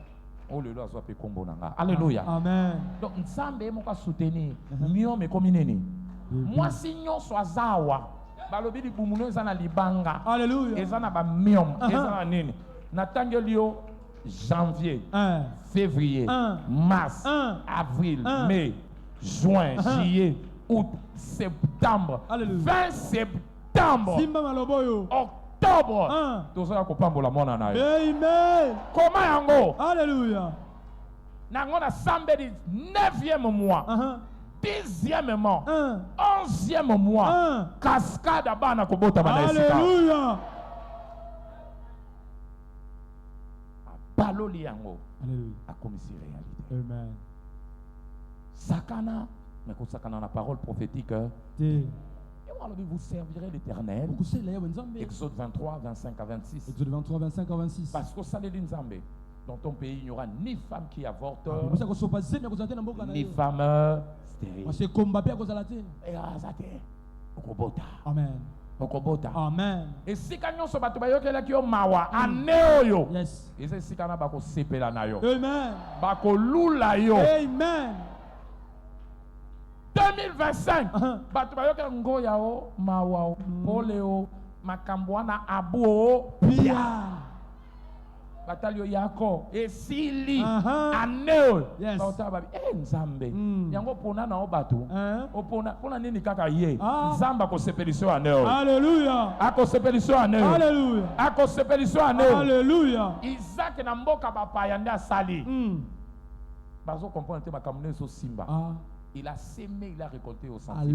oyo lelo azwa mpe kombo na nga alleluya amen donc nzambe ye moko asoutenir miome ekomi nini mwasi nyonso aza awa balobi libumu no eza na libanga alleluya eza na bamiome eza na nini natangeli yo janvier février mars avril mai juin juillet août septembre 20 septembre simba maloboyo octobre tozala kopambola mwana na yo amen koma yango alléluia nango na sambeli 9e mois 10e mois 11e mois cascade bana kobota bana esika alléluia baloli yango alléluia akomisi réalité amen sakana mais kosakana na parole prophétique vous servirez l'Éternel. Exode 23, 25 à 26. Exode 23, 25 à 26. Parce qu'au sein de l'Inzambé, dans ton pays, il n'y aura ni femme qui avorte, ni femme stérile. Amen. Amen. Et si kanyon so bato bayokela ki yo mawa ane oyo. Yes. Et c'est si kana bako sepela na yo. Amen. Bako lula yo. Amen. 2025 bato bayoka ngoya o mawa o pole o makambo wana abu o pia batalio yako esili aneo baotaba nzambe yango pona na obatu opona nini kaka ye nzamba ko sepeliso aneo. Hallelujah. Ako sepeliso aneo. Hallelujah. Ako sepeliso aneo. Hallelujah. Isaac na mboka bapaya nda sali bazo comprendre te makamune so simba. Il a sémé, il a récolté au centre.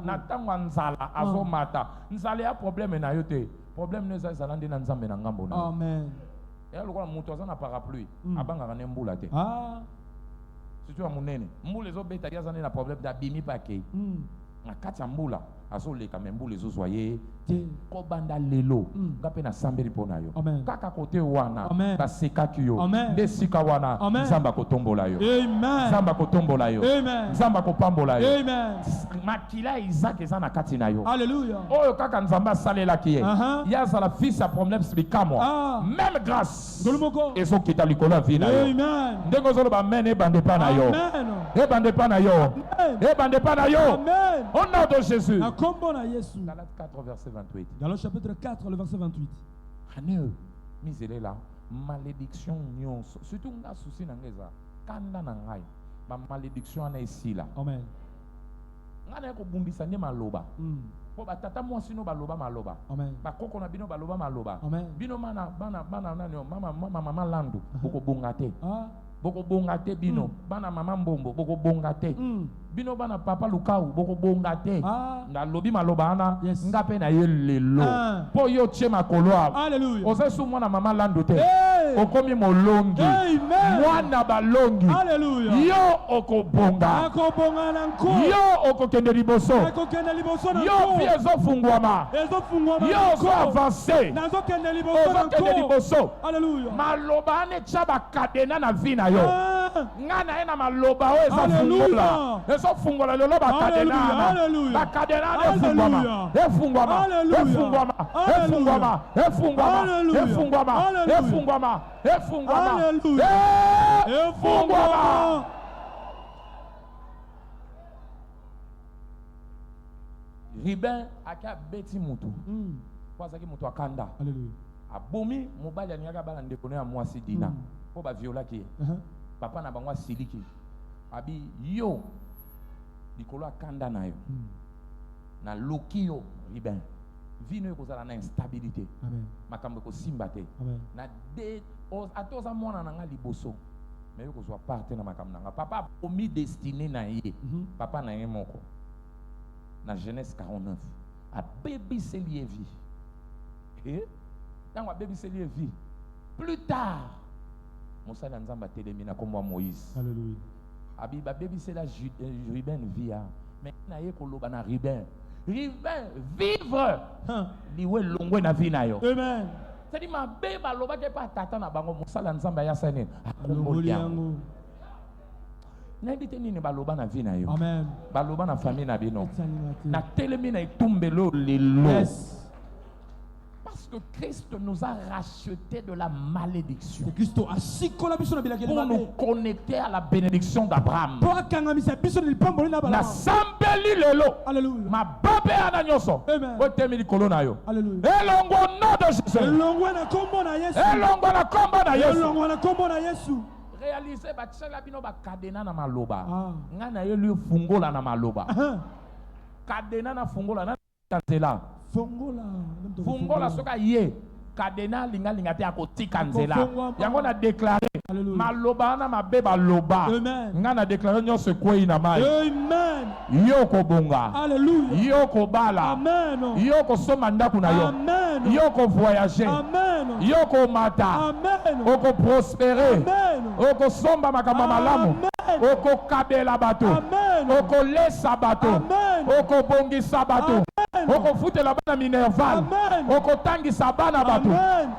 Natangwa nzala azomata. Nzala ya problème na yote. Problème ne za zalande na nzambe na ngambo na. Amen. Et alors quand muto azana parapluie, abanga kana mbula te. Si tu as munene, mbula zo beta ya zana na problème da bimi pake. Na kati ya mbula azoleka mbula zo soye ko banda lelo ngape na sambeli pona yo kaka kote wana ba sekaki yo desika wana nzamba kotombola yo nzamba kotombola yo nzamba kopambola yo makila Isaac ezana kati na yo. Alléluia. Oyo kaka nzamba salela ki ye ya zala fils a problème spikamo même grâce ezo kita likolo vina yo ndengo zolo ba mene bande pa na yo e bande pa na yo e bande pa na yo au nom de Jésus. Galates 4 verset 28. Dans le chapitre 4, le verset 28. Aneu, misele là, malédiction nyons. Surtout on a souci na ngeza. Kanda na ngai. Ma malédiction na ici là. Amen. Ngana ko bumbisa ne maloba. Po batata mo sino baloba maloba. Amen. Ba koko na bino baloba maloba. Amen. Bino mana bana nani mama landu. Boko bongate. Boko bongate bino. Bana mama mbombo boko bongate. Bino bana papa lukau boko bongate. Na lobi maloba ana ngape na yelelo. Po yo chema koloa. Alléluia. Oze su mwana mama landu te. Okomi molongi. Mwana balongi. Alléluia. Yo okobonga. Akobonga nanko. Yo okokende liboso. Akokende liboso nanko. Yo vie zo fungwama. Ezo fungwama. Yo zo avancer. Nazo kende liboso nanko. Kende liboso. Alléluia. Maloba ane chaba kadena na vina yo. Ngana ena maloba o eza fungula. Ezo fungula lolo bakadena. Alléluia. Bakadena ne fungwama. Efungwama. Efungwama. Efungwama. Efungwama. Efungwama. Efungwama. Efungwama. Efungwama. Riben aka beti mutu. Kwa zaki mutu akanda. Alléluia. Abomi mobali anyaka bala ndeko na mwasi dina. Po ba viola ki. Papa na bangwa siliki. Abi yo likolo akanda na yo. Na loki yo riben. Vino yo kozala na instabilité. Amen. Makambo ko simba te. Amen. Na de atoza mwana na nga liboso. Mais yo kozwa parte na makambo na nga. Papa omi destiné na ye. Papa na ye moko. Na Genèse 49. A bébé selie vie. Et dans a bébé selie vie. Plus tard, Moussa Nzamba télémina comme Moïse. Alléluia. Abi ba bébé c'est la Ruben via. Mais na ye koloba na Ruben. Ruben vivre. Liwe longwe na vie na yo. Amen. C'est-à-dire ma bébé loba ke pa tata na bango Moussa Nzamba ya sene. Akomoliango. N'habite nini baloba na vie na yo. Amen. Baloba na famille na bino. Na telemi na itumbelo lelo. Yes. Parce que Christ nous a racheté de la malédiction. Pour nous connecter à la bénédiction d'Abraham. Na sambeli lelo. Alléluia. Ma babe ana nyoso. Amen. Otemi kolona yo. Alléluia. Elongo nom de Jésus. Elongo na kombo na Yesu. Elongo na kombo na Yesu. Elongo na kombo na Yesu. Réaliser batsala bino ba kadena na maloba ngana ye lui fungola na maloba kadena na fungola na kanzela fungola soka ye kadena linga te akotika nzela yango na déclarer maloba na mabeba loba ngana déclarer nyonso kwei na mai amen yoko bonga alléluia yoko bala amen yoko soma ndaku na yo amen yoko voyager amen yoko mata amen oko prospérer amen oko somba makamba malamu oko kabela bato amen oko lesa bato amen oko bongisa bato oko futela bana minerval amen oko tangisa bana bato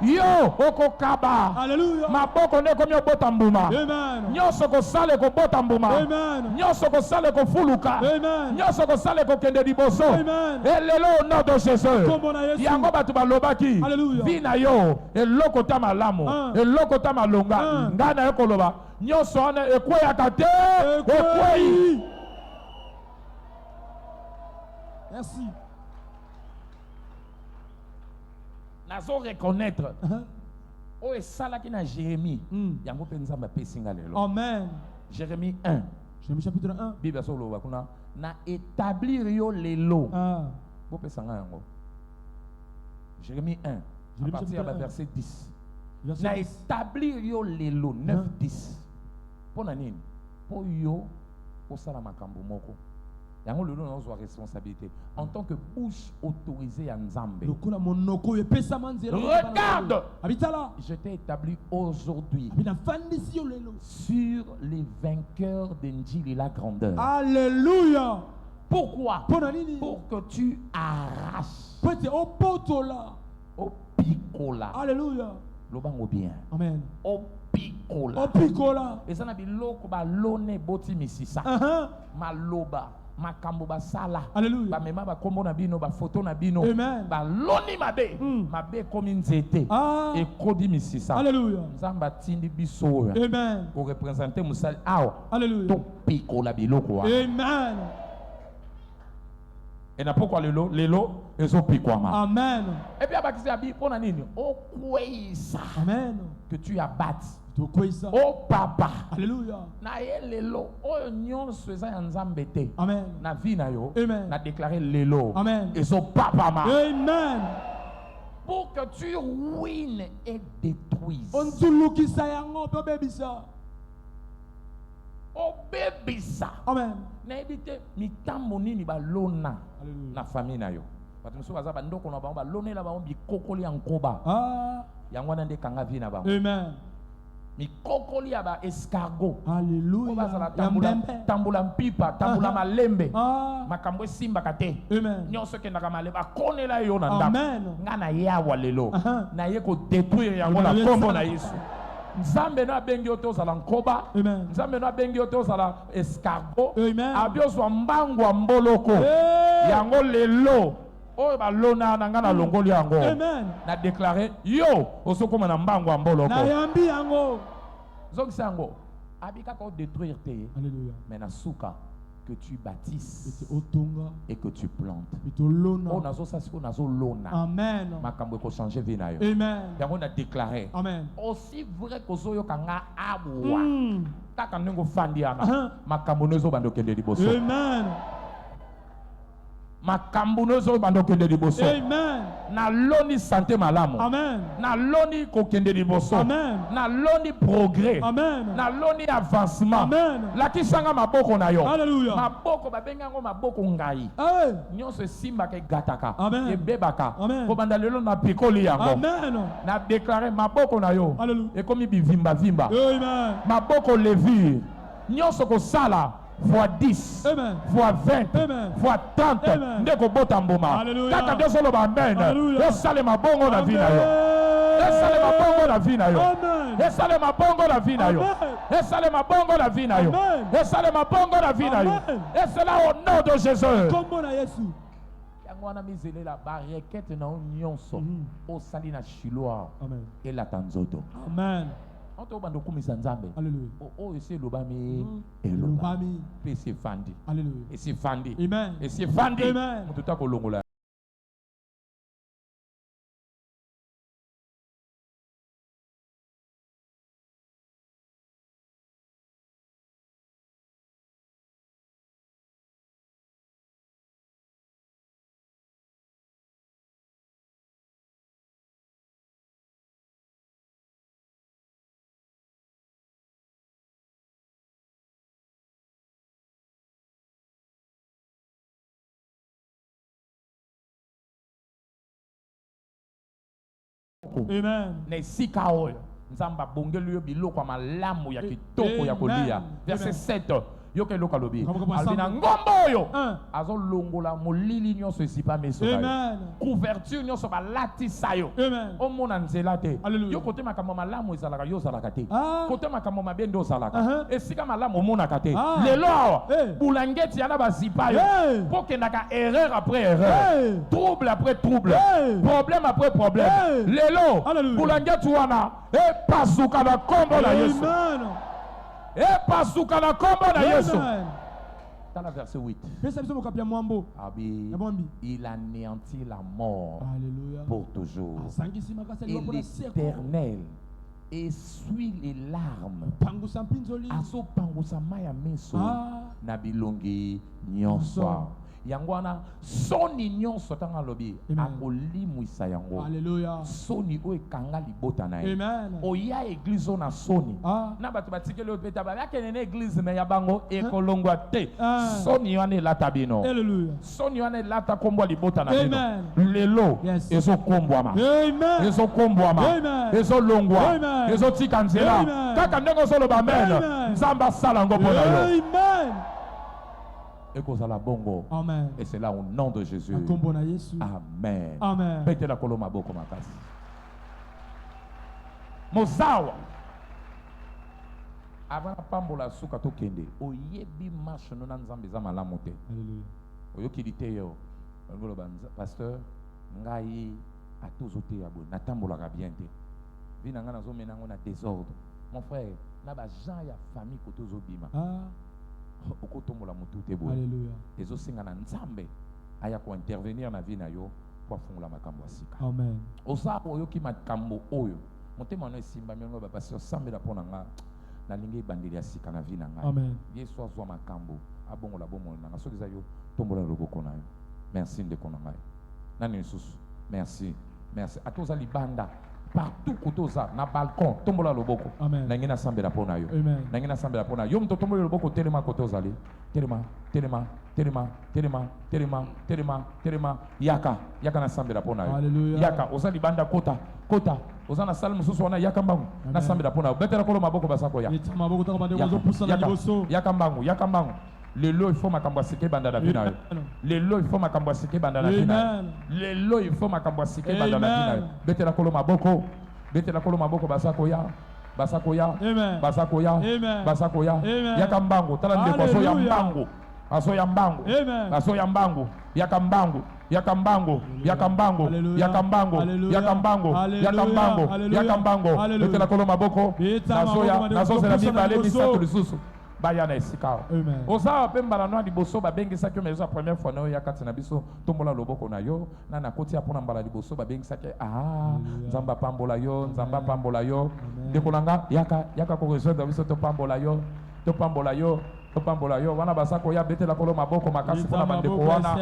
yo oko kaba alléluia maboko ne komi obota mbuma amen nyoso ko sale ko bota mbuma amen nyoso ko sale ko fuluka amen nyoso ko sale ko kende liboso amen elelo au nom de Jésus yango batu balobaki vina yo eloko ta malamu eloko ta malonga ngana ekoloba nyoso ana ekweya kate ekwei. Merci. nazo reconnaître oh esala ki na Jérémie yango pe nzamba pesinga lelo. Amen. Jérémie 1. Jérémie chapitre 1. Bible solo bakuna na établir yo lelo. Bo pesanga yango. Jérémie 1. À partir du verset 10. Na établir yo lelo 9 10. Pona nini? Po yo osala makambo moko. Yango lelo na zo responsabilité en tant que bouche autorisée à Nzambe. Regarde, je t'ai établi aujourd'hui sur les vainqueurs d'Injili la grandeur. Alléluia. Pourquoi? Pour que tu arraches au picola. Alléluia. Lobango bien. Amen. Au picola. Au picola. Et ça n'a pas biloko ba lone boti misisa. Maloba. Makambo ba sala. Alléluia. Ba mema ba kombo na bino ba photo na bino. Amen. Ba loni mabe. Mabe komi nzete. E kodi misisa. Alléluia. Nzamba tindi biso. Amen. Pour représenter musal awa. Alléluia. To picola biloko. Amen. Et n'a pourquoi lelo ezo pikwama. Amen. Et puis abakisi abi pona nini? O kwesa. Amen. Que tu abattes. Oh papa. Alléluia. Na lelo o nyonso eza ya Nzambe te. Amen. Na vie na yo. Amen. Na déclarer lelo. Amen. Ezo papa ma. Amen. Pour que tu ruines et détruises. Onzulukisa yango pe bebisa. O bebisa. Amen. Na ebite mitambo nini ba lona na famille na yo. Parce que souvent ba ndoko na ba lona la ba bikokoli yankoba. Yango na ndekanga vie na ba. Amen. Mi kokoli ya ba escargot. Alléluia. Tambula mpipa, tambula malembe. Makambo simba kate. Amen. Nyonso ke ndaka malemba konela yo na ndako. Amen. Ngana yawa lelo. Na ye ko détruire yango na kombo na Yesu. Nzambe na bengi yo tozala nkoba. Amen. Nzambe na bengi yo tozala escargot. Amen. Abiozwa mbangwa mboloko. Yango lelo. Oh ba lona na ngana longoli yango. Amen. Na déclarer yo osokoma na mbango mboloko. Na yambi yango. Zongi sango. Abika ko détruire te. Alléluia. Mais na souka que tu bâtisses et que tu plantes. Oh nazo sasiko nazo lona. Amen. Makambo ko changer vie na yo. Amen. Yango na déclarer. Amen. Aussi vrai que zo yo kanga abwa. Kaka nengo fandi ana. Makambo nezo bandokende liboso. Amen. Makambo nezo bandokende liboso. Amen. Na loni santé malamu. Amen. Na loni kokende liboso. Amen. Na loni progrès. Amen. Na loni avancement. Amen. La kisanga maboko na yo. Alléluia. Maboko babenga ngo maboko ngai. Hey. Nyonso simba ke gataka. Amen. E bebaka. Amen. Ko banda lelo na pikoli yango. Amen. Na déclarer maboko na yo. Alléluia. E komi bivimba vimba. Amen. Maboko levure. Nyonso ko sala fois 10, Amen. fois 20, Amen. fois 30, ndeko bota mboma. Alléluia. Kaka desolo ba amen. Esale mabongo na vie na yo. Esale mabongo na vie na yo. Amen. Esale mabongo na vie na yo. Esale mabongo na vie na yo. Esale mabongo na vie na yo. Et cela au nom de Jésus. Kombo na Yesu. Yango wana mizelela ba requête na nyonso o sali na Shiloah. Amen. Et la tanzoto. Amen. On te bando kumisa Nzambe. Alléluia. Oh ese lobami elobami. Pese fandi. Alléluia. Et c'est fandi. Amen. Et c'est fandi. Amen. Mututa kolongola. Amen. Na esika oyo Nzamba bongeli yo biloko malamu ya kitoko ya kolia. Verset 7. Yoke loka lobi. Albina ngombo oyo azo longola molili nyonso esipa meso. Amen. Couverture nyonso balati sayo. Amen. Omona nzela te. Alléluia. Yo kote makambo malamu ezalaka yo zalaka te. Kote makambo mabende ozalaka. Esika malamu omonaka te. Lelo bulangeti yana bazipa yo. Pokendaka erreur après erreur. Trouble après trouble. Problème après problème. Lelo bulangeti wana epasuka na kombo na Yesu. Amen. Epasuka na kombo na Yesu. Dans le verset 8. Il anéantit la mort. Alléluia. Pour toujours. Et l'Éternel essuie les larmes. Aso pangusa maya meso na bilongi nyonso. Yangwana soni nyonso tanga lobi akolimwisa yango. Alléluia. Soni o ekanga libota na ye. Oya église na soni. Na batu batikeli opeta ba yakene église me ya bango ekolongwa te. Soni wana elata bino. Alléluia. Soni wana elata kombo libota na bino. Lelo ezo kombwama. Amen. Ezo kombwama. Ezo longwa. Ezo tikanzela. Kaka ndenge solo ba amen. Nzamba sala ngo pona yo. Amen. Et cause à la bongo. Amen. Et c'est là au nom de Jésus. Amen. Amen. Pète la coloma boko makasi. Mozawa. Avant la pambola suka to kende. Oyebi marche no nanzambe za malamu te. Alléluia. Oyoki dite yo. Ngolo banza pasteur ngai atozote yabo natambola ka bien te. Vina ngana zo menango na désordre. Mon frère, na ba gens ya famille kotozo bima. Alléluia. Les osinga na nzambe aya ko intervenir na vie na yo pour fungula makambo asika. Amen. Osa oyoki makambo oyo motema no esimba miongo ba pasteur sambela pona nga na lingi bandeli asika na vie na nga. Amen. Yesu azwa makambo abongola bomo na nga soki za yo tombola loboko na yo. Merci ndeko na ngai. Nani nsusu? Merci. Merci. Atoza libanda partout kotoza na balcon tombola loboko. Nangina sambela pona yo. Nangina sambela pona yo mto tombola loboko telema kotoza li. Telema yaka na sambela pona yo. Yaka oza libanda kota oza na salle mususu wana yaka mbangu na sambela pona yo. Betela kolo maboko basako ya. Yaka mbangu. Lelo il faut makambo asike banda na bina yo. Lelo il faut makambo asike banda na bina yo. Lelo il faut makambo asike banda na bina yo. Betela kolo maboko basako ya. Basako ya. Yaka mbangu tala ndeko so ya mbangu. Aso ya mbangu. Yaka mbangu. Betela kolo maboko. Naso zela mibale misatu lisusu. Bayana esika. Oza pembala no liboso ba bengisa ki mezo première fois no yakati na biso tombola loboko na yo na na koti apona mbala liboso ba bengisa ki nzamba pambola yo dekolanga yaka ko rejoindre biso to pambola yo wana basako ya betela kolo maboko makasi pona bandeko wana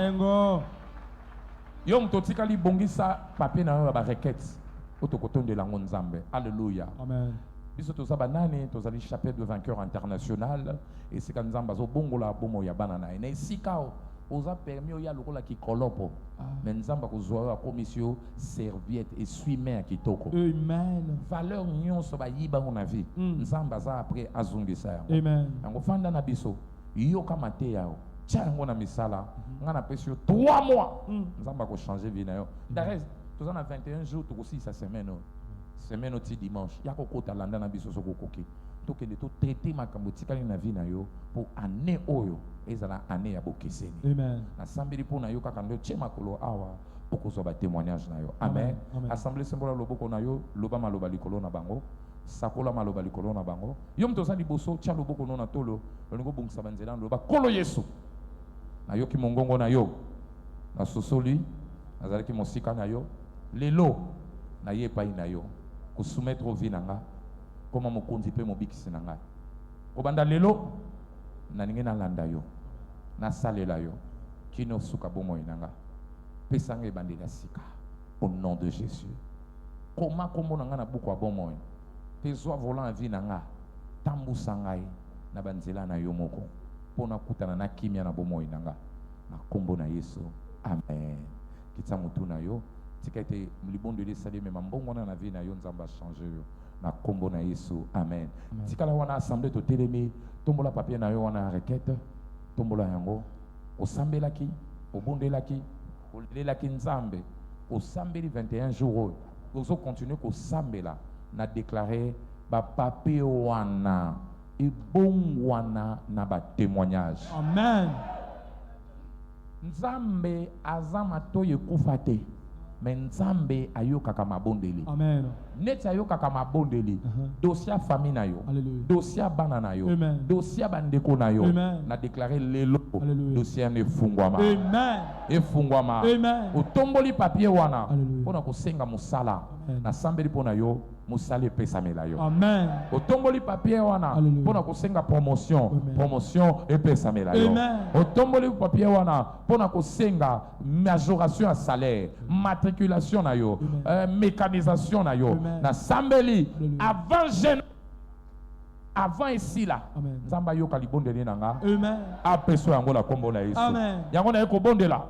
yo mto tikali bongisa papier na yo ba requête otokotonde lango nzambe. Alléluia. Amen. Biso to sabanane to zali chapelle de vainqueur international et c'est quand nzamba zo bongola bomo ya banana na isikao oza permis ya lokola ki kolopo mais nzamba ko zoa commission serviette et suime kitoko. Amen. Valeur nyonso ba yiba na vie nzamba za après azungisa yango. Amen. Ngo fanda na biso yo kama te yao chango na misala ngana pesio 3 mois nzamba ko changer vie na yo. D'ailleurs to za na 21 jours to ko 6 semaine. Semaine oti dimanche yako kota landa na biso soko koki to kende to traiter makambo tikali na vie na yo pour année oyo ezala année ya bokeseni. Amen. Na sambeli pona yo kaka ndo chema kolo awa okozo ba témoignage na yo. Amen. Assemblée sembola loboko na yo loba maloba likolo na bango sakola maloba likolo na bango yo mto za liboso tia loboko no na tolo longo bongisa banzela loba kolo Yesu na yo ki mongongo na yo na sosoli azali ki mosika na yo lelo na ye pa ina yo ko soumettre au vinanga comme mokonzi pe mobikisi nanga ko banda lelo na ninge na landa yo na salela yo kino suka bomo inanga pesanga ebandela sika au nom de Jésus. Koma komo nanga na buku abomo te zo volant en vinanga tambusa ngai na banzela na yo moko pona kutana na kimia na bomo inanga na kombo na Yesu. Amen. Kitsa mutu na yo tikete mlibondo ile salime mambongo na vie na yo nzamba changer yo na kombo na Yesu. Amen. Tikala wana assemblée to telemi tombola papier na yo wana requête tombola yango osambelaki obondelaki olelaki nzambe osambeli 21 jours ozo continuer ko sambela na déclarer ba papier wana ebongwana na ba témoignage. Amen. Nzambe azama to yekufa te. mais nzambe ayokaka mabondeli. Amen. Neti ayokaka mabondeli. Dossier famille na yo. Dossier bana na yo. Dossier bandeko na yo. Na déclaré lelo. Dossier ne fungwama. Amen. E fungwama. Amen. Otomboli papier wana. Pona kosenga musala. Na sambeli pona yo. Musala epesamela yo. Amen. Otomboli papier wana. Pona kosenga promotion. Promotion epesamela yo. Otomboli papier wana. Pona kosenga majoration à salaire. Matriculation na yo. Mécanisation na yo. Na sambeli avant ici là. Nzamba yo kalibonde ni nanga. Amen. Apeso yango la kombo na Yesu. Amen. Yango na eko bonde la.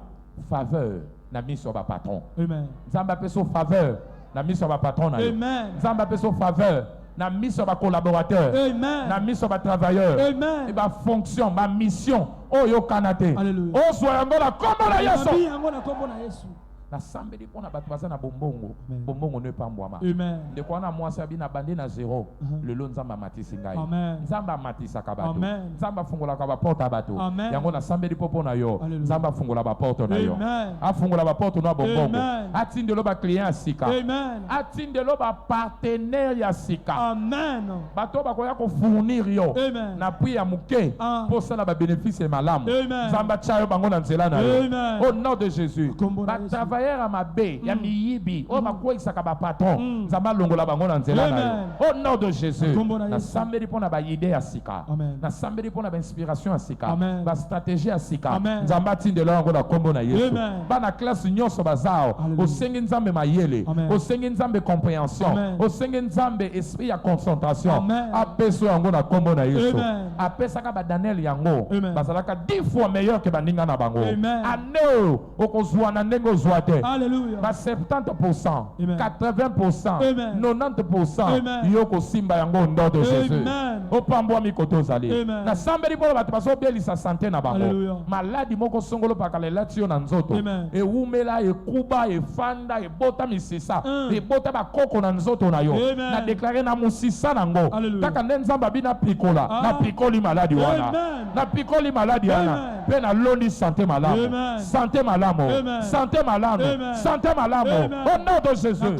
Faveur na miso ba patron. Amen. Nzamba peso faveur na miso ba patron na yo. Amen. Nzamba peso faveur na miso ba collaborateur. Amen. Na miso ba travailleur. Amen. Et ba fonction, ba mission. Oh yo kanate. Alléluia. Oh sois yango la kombo na Yesu. Yango la kombo na Yesu. Na sambeli pona batu baza na bombongo. Bombongo ne pambwama. Amen. De kwa na mwasi abi na bande na zéro. Lelo nzamba matisi ngai. Amen. Nzamba matisa ka bato. Amen. Nzamba fungola ka ba porte bato. Amen. Yango na sambeli popo na yo. Alléluia. Nzamba fungola ba porte na yo. Amen. Afungola ba porte na bombongo. Amen. Atindelo ba client asika. Amen. Atindelo ba partenaire ya sika. Amen. Bato ba koya ko fournir yo. Amen. Na prix ya muke. Pour ça na ba bénéfice malamu. Amen. Nzamba chayo bango na nzela na yo. Amen. Au nom de Jésus. Ba travailleur à ma baie. Ya miyibi o bakwa isaka ba patron nzamba longola bango na nzela na yo au nom de Jésus na sambeli pona ba idée ya sika na sambeli pona ba inspiration ya sika ba stratégie ya sika nzamba tindelo yango na kombo na Yesu bana classe nyonso bazao osengi nzambe mayele osengi nzambe compréhension osengi nzambe esprit ya concentration apeso yango na kombo na Yesu apesaka ba Daniel yango bazalaka 10 fois meilleur que baninga na bango aneo okozwa na ndenge ozwa te. Alléluia. 70%, 80%, 90%, yoko simba yango ndo de Jésus. Opambwa mikoto zali. Na sambeli polo batu baso belisa santé na bango. Maladi moko songolo pakalela tiyo na nzoto. E umela, e kuba, e fanda, e bota misisa. E bota ba koko na nzoto na yo. Na deklare na musisa nango. Kaka nenzamba bina pikola. Na pikoli maladi wana. Na pikoli maladi wana. Pe na londi santé malamu. Santé malamu. Santé malamu. Santé malamu. Au nom de Jésus.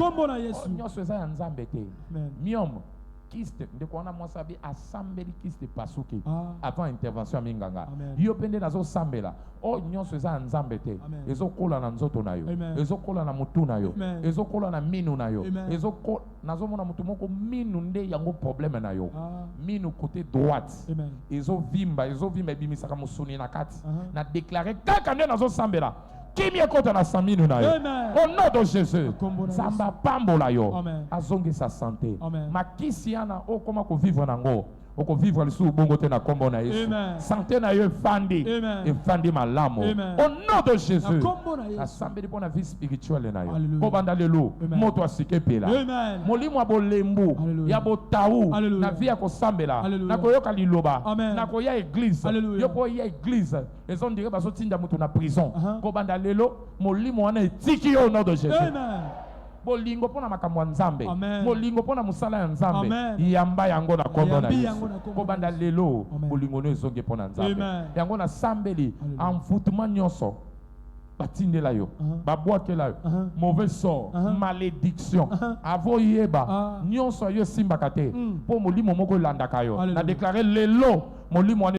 Nyonso eza ya nzambe te. Miom kiste ndekwana mwasabi asambeli kiste pasuki avant intervention ya minganga. Yo pende nazo sambela. O nyonso eza ya nzambe te. Ezokola na nzoto na yo. Ezokola na mutu na yo. Ezokola na minu na yo. Ezoko nazomona mutu moko minu nde yango problème na yo. Minu côté droite. Ezovimba ebimisaka musuni na kati. Na déclarer kaka nde nazo sambela. Kimi ekota na saminu na yo. Au nom de Jésus. Zamba pambola yo. Azongi sa santé. Makisi yana okoma ko vivre nango. Oko vivre lisu bongo te na kombo na Yesu. Santé na yo fandi. E fandi malamu. Au nom de Jésus. Asambeli pona vie spirituelle na yo. Ko banda lelo moto asike pela. Molimo abolembu ya botawu na vie ko sambela. Na koyoka liloba. Na koya église. Yo po ya église. Les hommes diraient baso tinda mutu na prison. Ko banda lelo molimo wana etiki au nom de Jésus. Bolingo pona makamwa nzambe molingo pona musala ya nzambe yamba yango na kombo na Yesu ko banda lelo bolingo no ezonge pona nzambe yango na sambeli envoûtement nyonso batindela yo babwakela yo mauvais sort malédiction avo yeba nyonso yo simbaka te po molimo moko landaka yo na déclarer lelo molimo